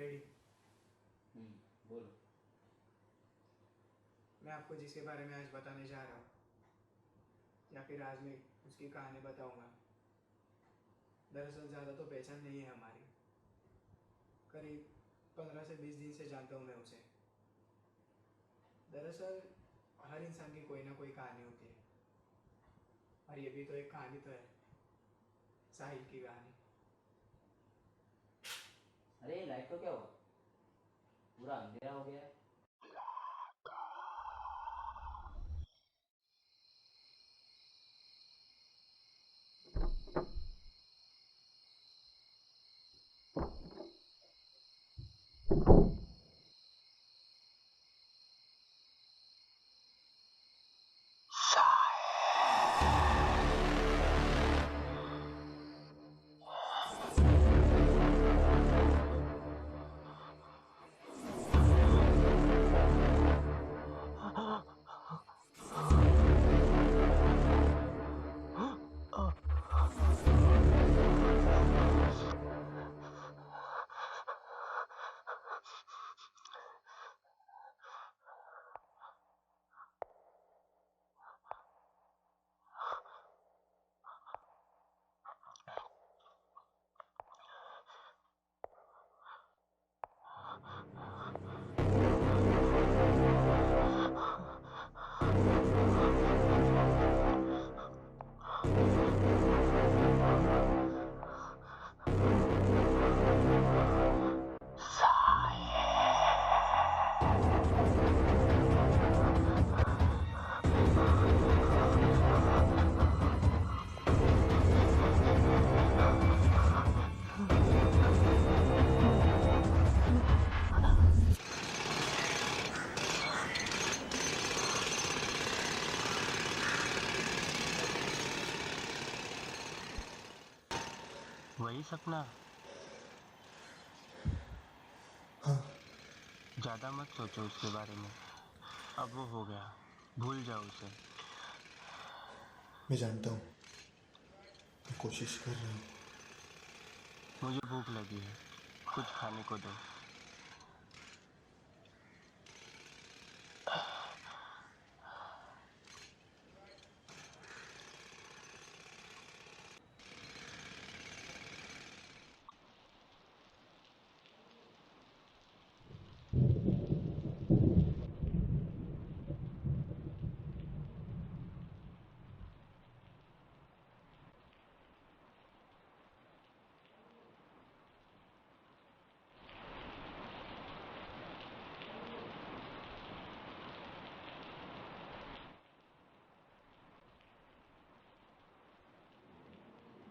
Ready? बोलो। मैं आपको जिसके बारे में आज बताने जा रहा हूँ या फिर आज मैं उसकी कहानी बताऊँगा, दरअसल ज़्यादा तो पहचान नहीं है हमारी। करीब 15 से 20 दिन से जानता हूँ मैं उसे। दरअसल हर इंसान की कोई ना कोई कहानी होती है, और ये भी तो एक कहानी तो है, साहिल की कहानी। अरे लाइट को क्या हुआ? पूरा अंधेरा हो गया है। वही सपना? हाँ। ज्यादा मत सोचो उसके बारे में, अब वो हो गया, भूल जाओ उसे। मैं जानता हूँ, मैं कोशिश कर रहा हूँ। मुझे भूख लगी है, कुछ खाने को दो।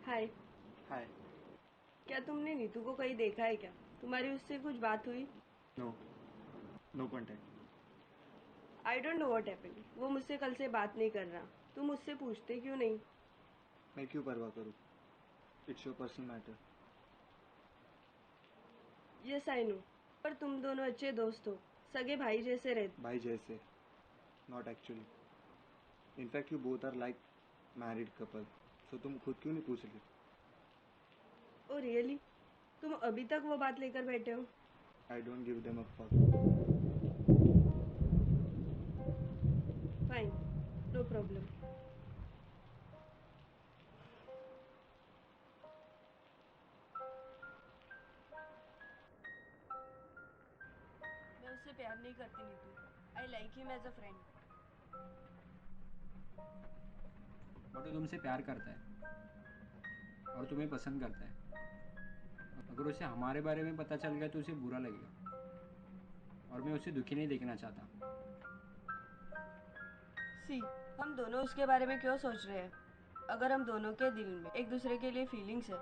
हाय। हाय। क्या तुमने नीतू को कहीं देखा है क्या? तुम्हारी उससे कुछ बात हुई? No contact. I don't know what happened. वो मुझसे कल से बात नहीं कर रहा। तुम उससे पूछते क्यों नहीं? मैं क्यों परवाह करूँ? It's your personal matter. Yes I know, पर तुम दोनों अच्छे दोस्त हो, सगे भाई जैसे रहते। भाई जैसे? Not actually. In fact you both are like married couple, so तुम खुद क्यों नहीं पूछ लेते? Oh really? तुम अभी तक वो बात लेकर बैठे हो? I don't give them a fuck. Fine, no problem. मैं उससे प्यार नहीं करती Neetu. I like him as a friend. But वो तुमसे प्यार करता है और तुम्हें पसंद करता है। अगर उसे हमारे बारे में पता चल गया तो उसे बुरा लगेगा, और मैं उसे दुखी नहीं देखना चाहता। सी, हम दोनों उसके बारे में क्यों सोच रहे हैं? अगर हम दोनों के दिल में एक दूसरे के लिए फीलिंग्स है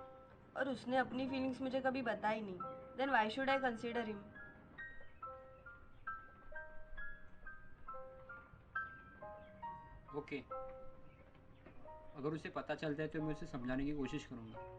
और उसने अपनी फीलिंग्स मुझे कभी बताई नहीं, then why should I consider him? Okay, अगर उसे पता चलता है तो मैं उसे समझाने की कोशिश करूँगा।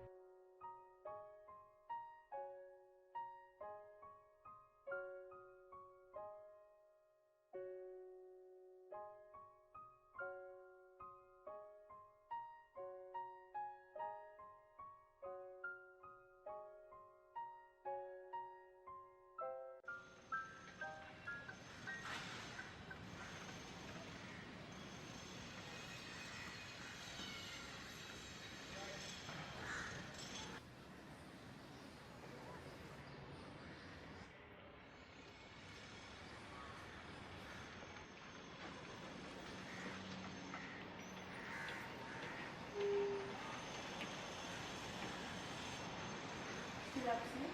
Still upset?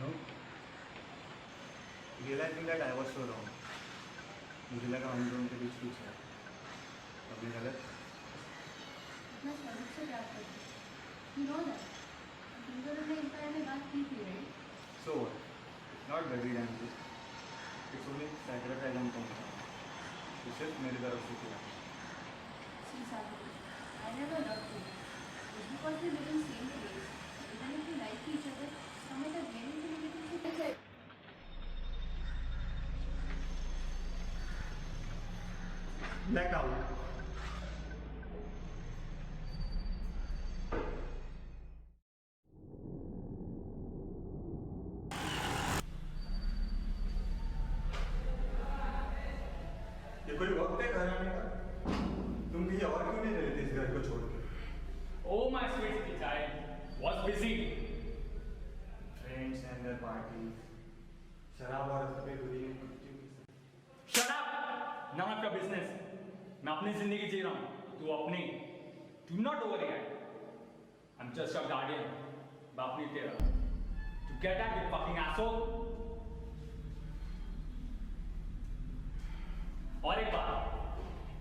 No. Realizing that I was so wrong. मुझे लगा हम दोनों के बीच कुछ है. अब मैं गलत. इतना स्वरूप से प्यार करते हो. You know that. तुम दोनों ने इस बारे में बात की थी, right? So what? Not very damn good. It's only sacrifice and compromise. ये सिर्फ मेरी तरफ से किया. See, Sagar, I never loved you. Just because we live in same place, even if we like each other, some other very little thing. Blackout. ये कोई वक्त है घर आने का? तुम कहीं और क्यों नहीं रहते इस घर को छोड़ के? Oh, my sweet child, was busy. Friends and their parties. शराब और सभी बुरी हैं बच्चों के साथ. Shut up! None of your business. मैं अपनी जिंदगी जी रहा हूँ, तू अपनी. Do not overreact. I'm just your guardian. बाप नहीं तेरा. To get at you fucking asshole. और एक बात.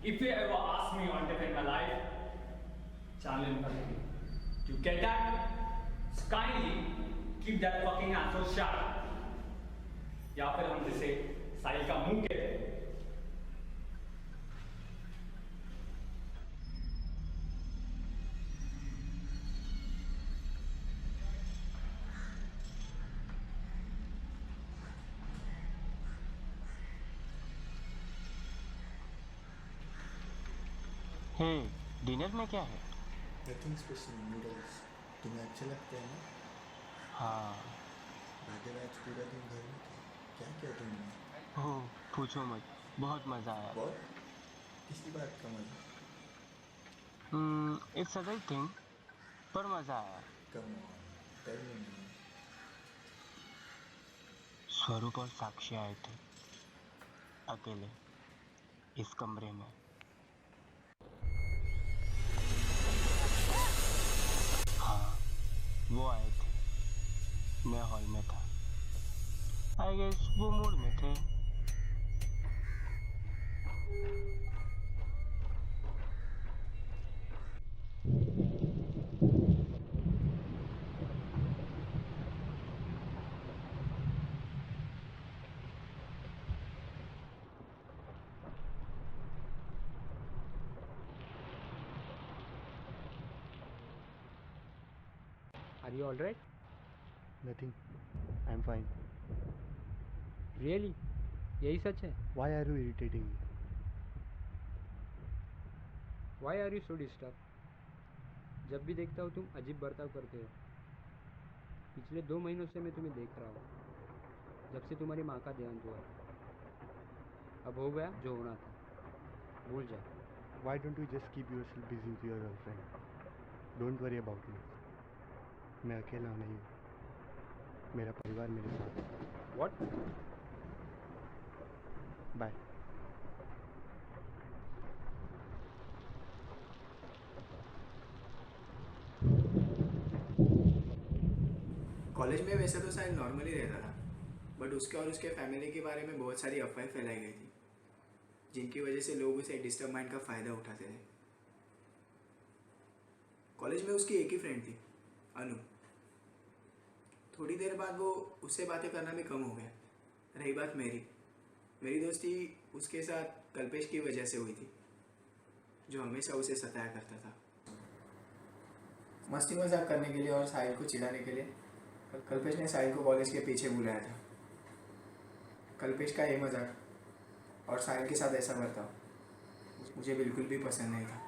If you ever ask me one time in my life, challenge me. To get that, kindly keep that fucking asshole shut. या फिर हम जिसे साहिल का मुंह कहते हैं. हे, डिनर में क्या है? Nothing special. नूडल्स. तुम्हें अच्छे लगते हैं ना? हाँ. भाग्य आज पूरा दिन घर में थे. क्या किया तुमने? ओह, पूछो मत. बहुत मज़ा आया. बहुत? किसी बात का मजा? इट्स अदर थिंग, पर मज़ा आया. Come on, tell me. Swaroop और साक्षी आए थे, अकेले, इस कमरे में. हाँ, वो आए थे. मैं हॉल में था. आई गेस वो मूड में थे. Are you alright? Nothing. I'm fine. Really? यही सच है? Why are you irritating me? Why are you so disturbed? जब भी देखता हूँ तुम अजीब बर्ताव करते हो. पिछले 2 महीनों से मैं तुम्हें देख रहा हूँ, जब से तुम्हारी माँ का देहांत हुआ. अब हो गया जो होना था, भूल जा. Why don't you just keep yourself busy with your girlfriend? Don't worry about me. मैं अकेला नहीं हूँ. मेरा परिवार मेरे साथ है. What? Bye. कॉलेज में वैसे तो शायद नॉर्मली रहता था, बट उसके और उसके फैमिली के बारे में बहुत सारी अफवाहें फैलाई गई थी, जिनकी वजह से लोग उसे डिस्टर्ब माइंड का फ़ायदा उठाते थे. कॉलेज में उसकी एक ही फ्रेंड थी, अनु. थोड़ी देर बाद वो उससे बातें करना भी कम हो गया. रही बात मेरी दोस्ती उसके साथ कल्पेश की वजह से हुई थी, जो हमेशा उसे सताया करता था. मस्ती मजाक करने के लिए और साहिल को चिढ़ाने के लिए कल्पेश ने साहिल को कॉलेज के पीछे बुलाया था. कल्पेश का ये मजाक और साहिल के साथ ऐसा बर्ताव मुझे बिल्कुल भी पसंद नहीं था.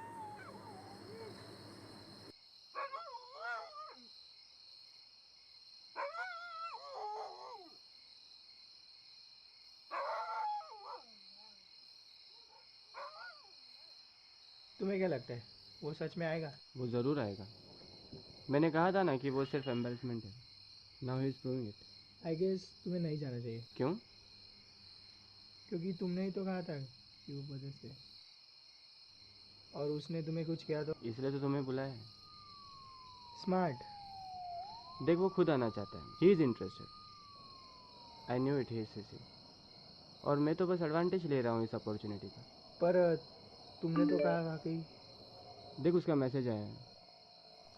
तुम्हें क्या लगता है, वो सच में आएगा? वो ज़रूर आएगा. मैंने कहा था ना कि वो सिर्फ एम्बैरेसमेंट है. Now he is proving it. I guess तुम्हें नहीं जाना चाहिए, क्यों? क्योंकि तुमने ही तो कहा था कि वो वजह से, और उसने तुम्हें कुछ किया तो. इसलिए तो तुम्हें बुलाया है. स्मार्ट. देख वो खुद आना चाहता है, he is interested. I knew it, he is sissy. और मैं तो बस एडवांटेज ले रहा हूँ इस अपॉर्चुनिटी का। पर तुमने तो कहा वाकई। देख उसका मैसेज आया है,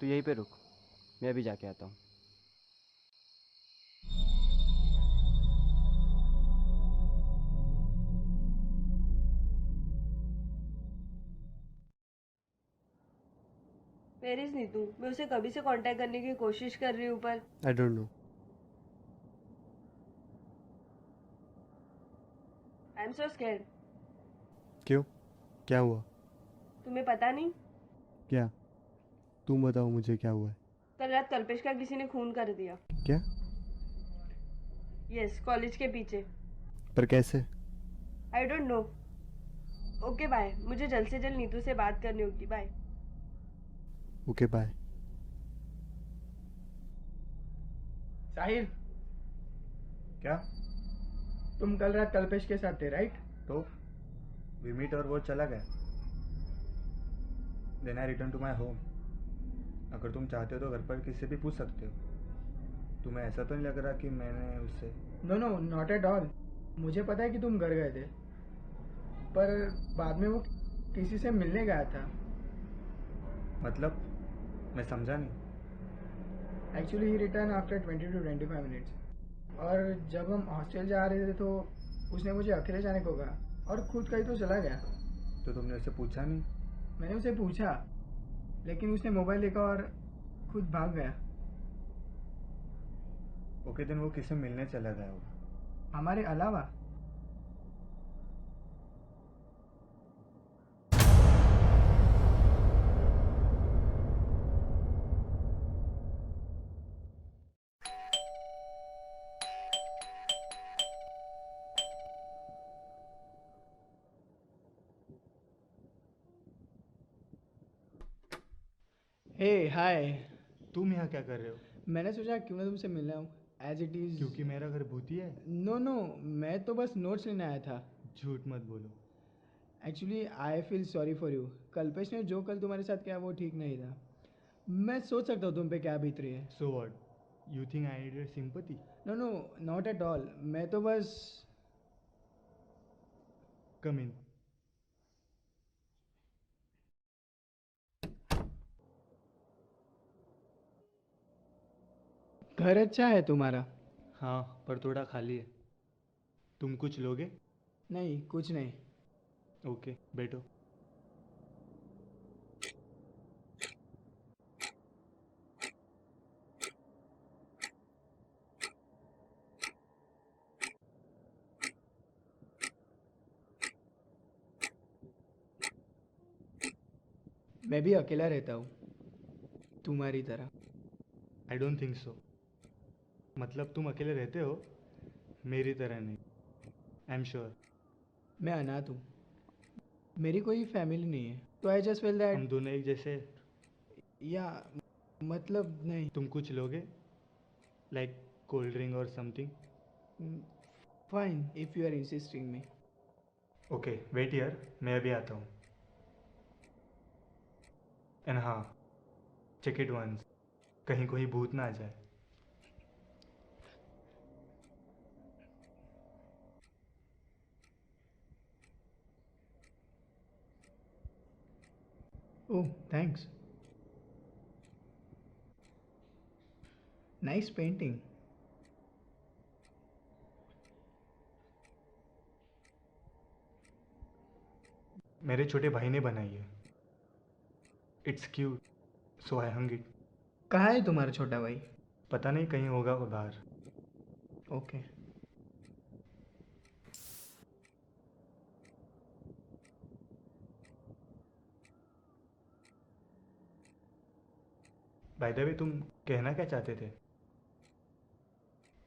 तो यहीं पे रुक, मैं अभी जाके आता हूँ। Where is Neetu? मैं उसे कभी से कांटेक्ट करने की कोशिश कर रही हूँ पर आई don't no. I am so scared. क्यों, क्या हुआ? तुम्हें पता नहीं? क्या? तुम बताओ मुझे क्या हुआ है। कल रात कल्पेश का किसी ने खून कर दिया। क्या? यस, कॉलेज के पीछे। पर कैसे? I don't know. Okay bye, मुझे जल्द से जल्द नीतू से बात करनी होगी। बाय। Okay bye. साहिल, क्या? तुम कल रात कल्पेश के साथ थे राइट? तो वी मीट और वो चला गया। Then I return to my home. अगर तुम चाहते हो तो घर पर किसी से भी पूछ सकते हो। तुम्हें ऐसा तो नहीं लग रहा कि मैंने उससे? No no, not at all. मुझे पता है कि तुम घर गए थे, पर बाद में वो किसी से मिलने गया था। मतलब मैं समझा नहीं। Actually he return after 20 to 25 minutes. और जब हम हॉस्टल जा रहे थे तो उसने मुझे अकेले जाने को कहा और खुद कहीं तो चला गया। तो तुमने उससे पूछा नहीं? मैंने उसे पूछा, लेकिन उसने मोबाइल देखा और खुद भाग गया। ओके, दिन वो किससे मिलने चला गया होगा? हमारे अलावा। हे हाय। तुम यहाँ क्या कर रहे हो? मैंने सोचा क्यों ना तुमसे मिलना हूँ, एज इट इज़। क्योंकि मेरा घर भूती है? नो नो, मैं तो बस नोट्स लेने आया था। झूठ मत बोलो। Actually I feel sorry for you. Kalpesh ने जो कल तुम्हारे साथ किया वो ठीक नहीं था। मैं सोच सकता हूँ तुम पे क्या बीत रही है। So what, you think I need sympathy? No no, not at all. मैं तो बस। कम इन। घर अच्छा है तुम्हारा? हाँ, पर थोड़ा खाली है। तुम कुछ लोगे? नहीं, कुछ नहीं। ओके, बैठो। मैं भी अकेला रहता हूँ, तुम्हारी तरह। I don't think so. मतलब तुम अकेले रहते हो, मेरी तरह नहीं। I am sure. मैं अनाथ हूँ, मेरी कोई फैमिली नहीं है, तो आई जस्ट फील हम दैट। दोनों एक जैसे। या मतलब नहीं। तुम कुछ लोगे, लाइक कोल्ड ड्रिंक और something? Fine, if you are insisting me. Okay wait here, मैं अभी आता हूँ। एंड हाँ, चेक इट वंस, कहीं कोई भूत ना आ जाए। ओह थैंक्स, नाइस पेंटिंग। मेरे छोटे भाई ने बनाई है। It's cute, so I hung it. कहाँ है तुम्हारा छोटा भाई? पता नहीं, कहीं होगा वो बाहर। ओके। बाय द वे, तुम कहना क्या चाहते थे?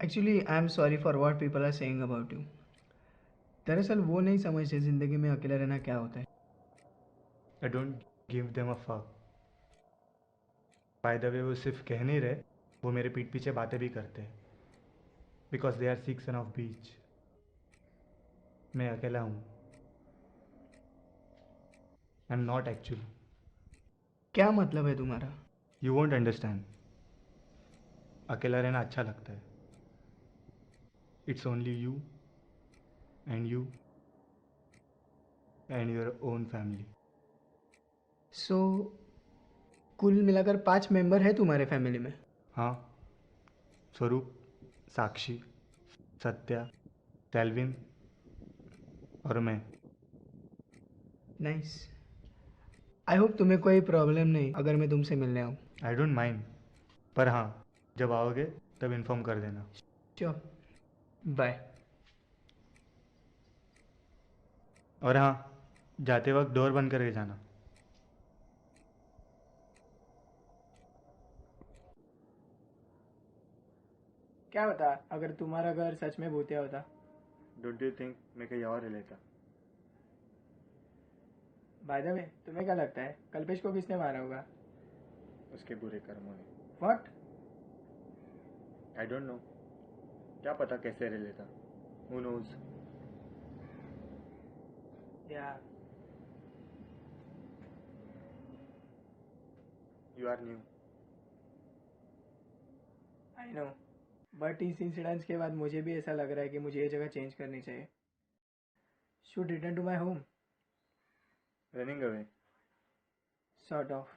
Actually I am sorry for what people are saying about you. दरअसल वो नहीं समझते ज़िंदगी में अकेला रहना क्या होता है। आई don't give them a fuck. Bye the वे, वो सिर्फ कह नहीं रहे, वो मेरे पीठ पीछे बातें भी करते हैं। Because they are sick son of bitch. मैं अकेला हूँ। I am not actually. क्या मतलब है तुम्हारा? You won't understand. अकेला रहना अच्छा लगता है. It's only you and your own family. So कुल मिलाकर 5 मेंबर है तुम्हारे फैमिली में. हाँ, स्वरूप, साक्षी, सत्या, सेल्विन और मैं. नाइस. आई होप तुम्हें कोई प्रॉब्लम नहीं अगर मैं तुमसे मिलने आऊँ. आई डोंट माइंड, पर हाँ, जब आओगे तब इन्फॉर्म कर देना. श्योर. बाय. और हाँ, जाते वक्त डोर बंद करके जाना. क्या बता अगर तुम्हारा घर सच में भूतिया होता. डोंट यू थिंक मैं कहीं और रह लेता? बाय द वे तुम्हें क्या लगता है कल्पेश को किसने मारा होगा. उसके बुरे कर्मों ने. व्हाट. आई डोंट नो, क्या पता कैसे रह लेता. Who knows. Yeah you are new. I know but इस इंसिडेंस के बाद मुझे भी ऐसा लग रहा है कि मुझे ये जगह चेंज करनी चाहिए. Should return to my home. Running away. Sort of.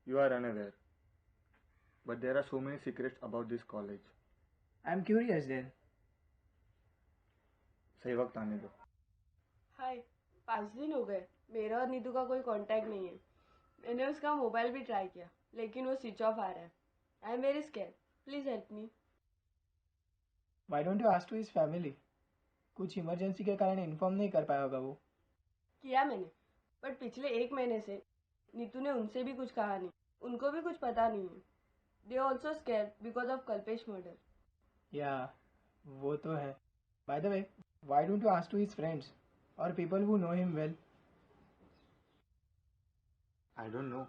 You are unaware, but there are so many secrets about this college. I am curious then. सही वक्त आने दो. हाय. 5 दिन हो गए मेरा और नीतू का कोई कांटेक्ट नहीं है. मैंने उसका मोबाइल भी ट्राई किया लेकिन वो स्विच ऑफ आ रहा है. I am very scared. Please help me. Why don't you ask to his family. कुछ इमरजेंसी के कारण इन्फॉर्म नहीं कर पाया होगा वो. किया मैंने बट पिछले 1 महीने से नीतू ने उनसे भी कुछ कहा नहीं. उनको भी कुछ पता नहीं है. They also scared because of Kalpesh murder. या वो तो है. By the way why don't you ask to his friends और people who know him well. I don't know.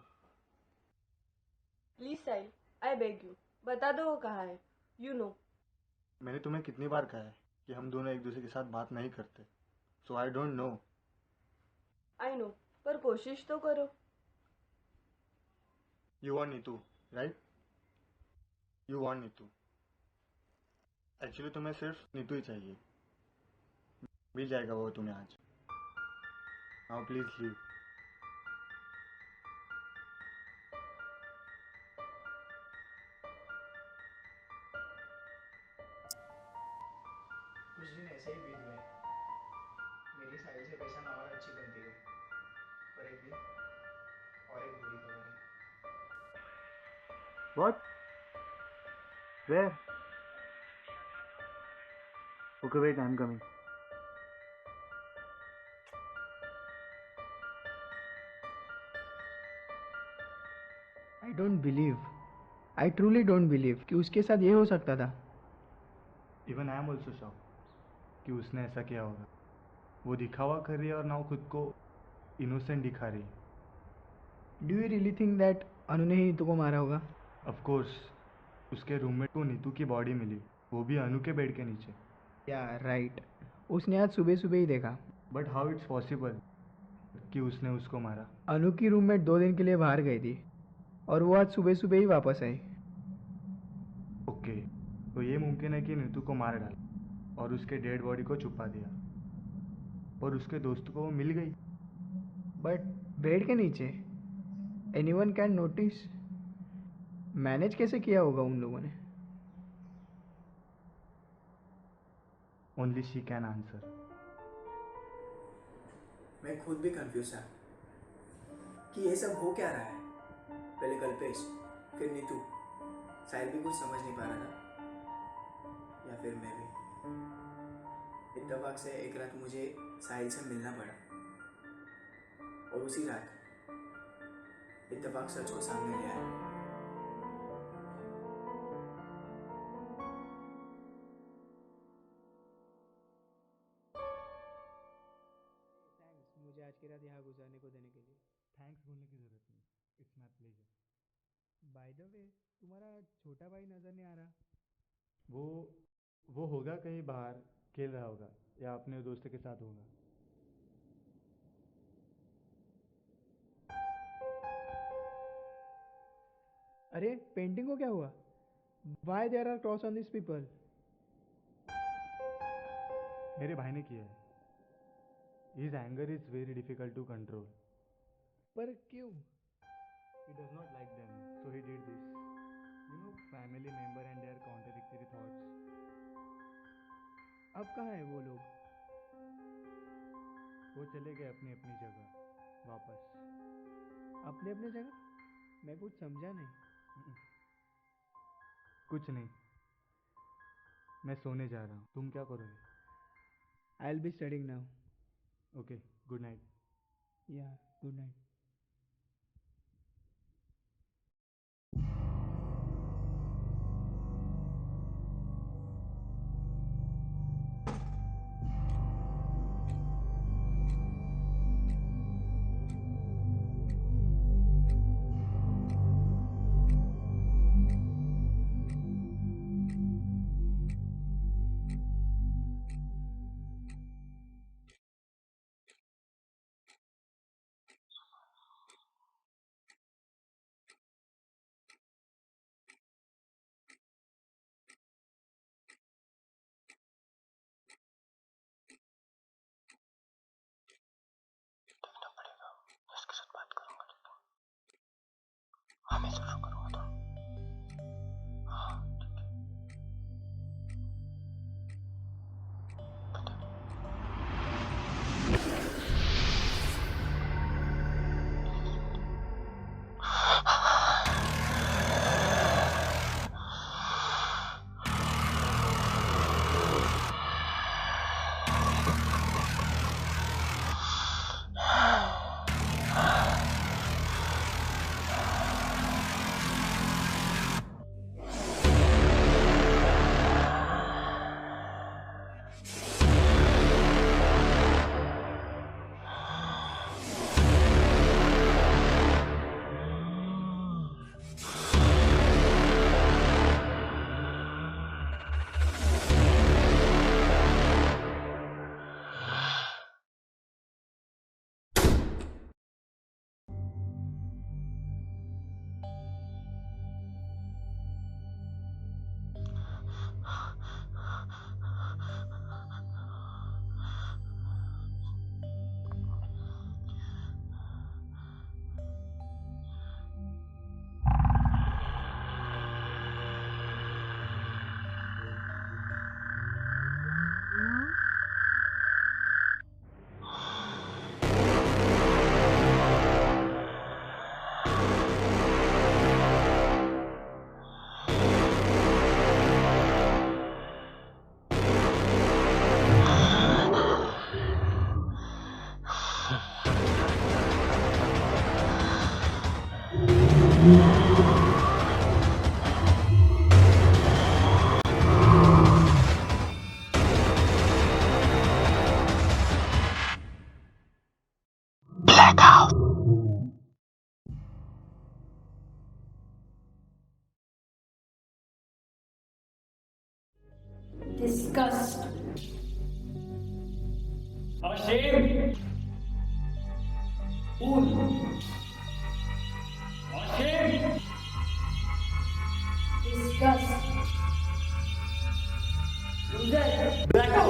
Please Sahil I beg you बता दो वो कहाँ है. You know. मैंने तुम्हें कितनी बार कहा है कि हम दोनों एक दूसरे के साथ बात नहीं करते. So I don't know. I know पर कोशिश तो करो. You want Neetu, right? You want Neetu. Actually तुम्हें सिर्फ नीतू ही चाहिए. मिल जाएगा वो तुम्हें आज. Now please leave. कुछ दिन ऐसे ही बीत गए. मेरी साइड से पहचान और अच्छी बनती गई. पर एक दिन और एक बुरी खबर है. What? Where? Okay, wait, I'm coming. I don't believe. I truly don't believe कि उसके साथ ये हो सकता था. Even I am also shocked कि उसने ऐसा किया होगा. वो दिखावा कर रही है और ना वो खुद को इनोसेंट दिखा रही है. Do you really think that Anu ने ही नीतू को मारा होगा. Of course. उसके रूममेट को नीतू की बॉडी मिली, वो भी अनु के बेड के नीचे. या राइट. उसने आज सुबह सुबह ही देखा. बट हाउ इट्स पॉसिबल कि उसने उसको मारा. अनु की रूममेट 2 दिन के लिए बाहर गई थी और वो आज सुबह सुबह ही वापस आई. ओके, तो ये मुमकिन है कि नीतू को मार डाला और उसके डेड बॉडी को छुपा दिया और उसके दोस्त को वो मिल गई. बट बेड के नीचे एनीवन कैन नोटिस. मैनेज कैसे किया होगा उन लोगों ने. Only she can answer. मैं खुद भी कंफ्यूज था कि ये सब हो क्या रहा है. पहले कल्पेश फिर नीतू. साहिल भी कुछ समझ नहीं पा रहा था या फिर मैं भी. इत्तेफाक से एक रात मुझे साहिल से मिलना पड़ा और उसी रात इत्तेफाक सच को सामने ले आया. मुझे आज की रात यहाँ गुजारने को देने के लिए. थैंक्स बोलने की ज़रूरत नहीं. It's my pleasure. Bye the वे तुम्हारा छोटा भाई नजर नहीं आ रहा. वो होगा कहीं बाहर खेल रहा होगा या अपने दोस्त के साथ होगा. अरे पेंटिंग को क्या हुआ. Why there are cross on these people? मेरे भाई ने किया है. His anger is very difficult to control. पर क्यों? He does not like them, so he did this. You know, family member and their contradictory thoughts. अब कहाँ है वो लोग? वो चले गए अपनी अपनी जगह वापस. अपने अपने जगह? मैं कुछ समझा नहीं. कुछ नहीं. मैं सोने जा रहा हूँ. तुम क्या करोगे? I'll be studying now. Okay, good night. Yeah, good night. देखना पड़ेगा. इसके साथ बात करूंगा लेकिन हमेशा शुरू करूंगा तो. हाँ ठीक है. Disgust. Ashamed. Fool. Ashamed. Disgust. Loser. Blackout.